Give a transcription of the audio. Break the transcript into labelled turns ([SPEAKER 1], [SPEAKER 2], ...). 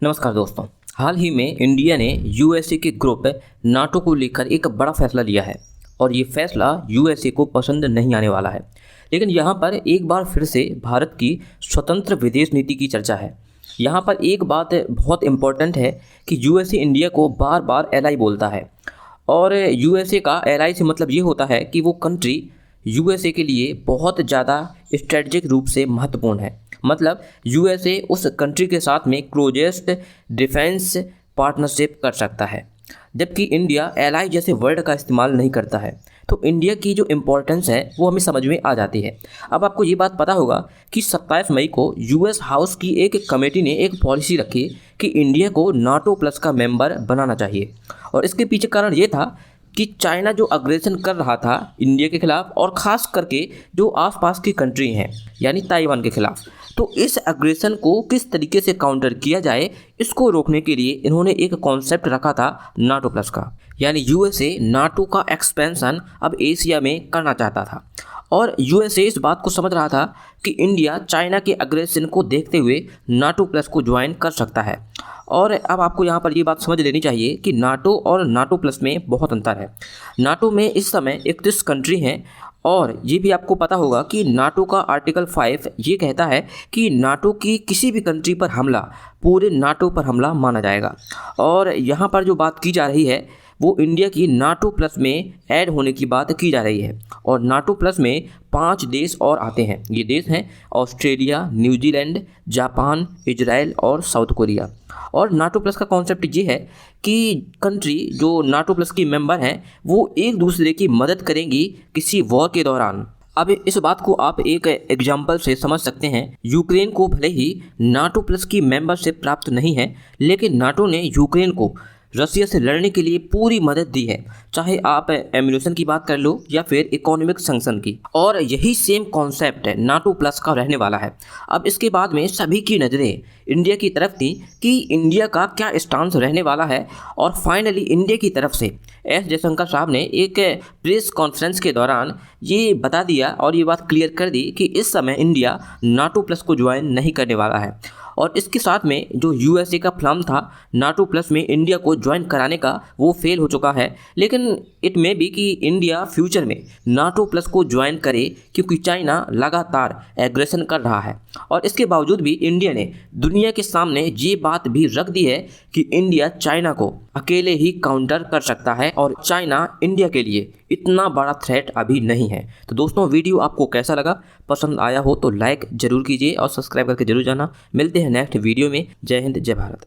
[SPEAKER 1] नमस्कार दोस्तों। हाल ही में इंडिया ने यूएसए के ग्रुप नाटो को लेकर एक बड़ा फैसला लिया है और ये फैसला यूएसए को पसंद नहीं आने वाला है। लेकिन यहाँ पर एक बार फिर से भारत की स्वतंत्र विदेश नीति की चर्चा है। यहाँ पर एक बात बहुत इम्पोर्टेंट है कि यूएसए इंडिया को बार बार एलाई बोलता है और यूएसए का एलाई से मतलब ये होता है कि वो कंट्री यूएसए के लिए बहुत ज़्यादा स्ट्रेटजिक रूप से महत्वपूर्ण है। मतलब यूएसए उस कंट्री के साथ में क्लोजेस्ट डिफेंस पार्टनरशिप कर सकता है, जबकि इंडिया एलाई जैसे वर्ड का इस्तेमाल नहीं करता है। तो इंडिया की जो इम्पोर्टेंस है वो हमें समझ में आ जाती है। अब आपको ये बात पता होगा कि 27 मई को यूएस हाउस की एक कमेटी ने एक पॉलिसी रखी कि इंडिया को नाटो प्लस का मेंबर बनाना चाहिए और इसके पीछे कारण ये था कि चाइना जो अग्रेशन कर रहा था इंडिया के खिलाफ और ख़ास करके जो आसपास की कंट्री हैं यानी ताइवान के खिलाफ, तो इस अग्रेशन को किस तरीके से काउंटर किया जाए इसको रोकने के लिए इन्होंने एक कॉन्सेप्ट रखा था नाटो प्लस का। यानी यूएसए नाटो का एक्सपेंशन अब एशिया में करना चाहता था और यूएसए इस बात को समझ रहा था कि इंडिया चाइना के अग्रेशन को देखते हुए नाटो प्लस को ज्वाइन कर सकता है। और अब आपको यहाँ पर ये बात समझ लेनी चाहिए कि नाटो और नाटो प्लस में बहुत अंतर है। नाटो में इस समय 31 कंट्री हैं और ये भी आपको पता होगा कि नाटो का आर्टिकल 5 ये कहता है कि नाटो की किसी भी कंट्री पर हमला पूरे नाटो पर हमला माना जाएगा। और यहाँ पर जो बात की जा रही है वो इंडिया की नाटो प्लस में ऐड होने की बात की जा रही है और नाटो प्लस में 5 देश और आते हैं। ये देश हैं ऑस्ट्रेलिया, न्यूजीलैंड, जापान, इजराइल और साउथ कोरिया। और नाटो प्लस का कॉन्सेप्ट ये है कि कंट्री जो नाटो प्लस की मेंबर हैं वो एक दूसरे की मदद करेंगी किसी वॉर के दौरान। अब इस बात को आप एक एग्जाम्पल से समझ सकते हैं। यूक्रेन को भले ही नाटो प्लस की मेंबरशिप प्राप्त नहीं है, लेकिन नाटो ने यूक्रेन को रसिया से लड़ने के लिए पूरी मदद दी है, चाहे आप एम्यूनेशन की बात कर लो या फिर इकोनॉमिक सैंक्शन की। और यही सेम कॉन्सेप्ट है नाटो प्लस का रहने वाला है। अब इसके बाद में सभी की नज़रें इंडिया की तरफ थी कि इंडिया का क्या स्टांस रहने वाला है और फाइनली इंडिया की तरफ से एस जयशंकर साहब ने एक प्रेस कॉन्फ्रेंस के दौरान ये बता दिया और ये बात क्लियर कर दी कि इस समय इंडिया नाटो प्लस को ज्वाइन नहीं करने वाला है। और इसके साथ में जो यूएसए का प्लान था नाटो प्लस में इंडिया को ज्वाइन कराने का वो फेल हो चुका है। लेकिन इट मे बी कि इंडिया फ्यूचर में नाटो प्लस को ज्वाइन करे, क्योंकि चाइना लगातार एग्रेशन कर रहा है। और इसके बावजूद भी इंडिया ने दुनिया के सामने ये बात भी रख दी है कि इंडिया चाइना को अकेले ही काउंटर कर सकता है और चाइना इंडिया के लिए इतना बड़ा थ्रेट अभी नहीं है। तो दोस्तों, वीडियो आपको कैसा लगा? पसंद आया हो तो लाइक जरूर कीजिए और सब्सक्राइब करके जरूर जाना। मिलते हैं नेक्स्ट वीडियो में। जय हिंद, जय भारत।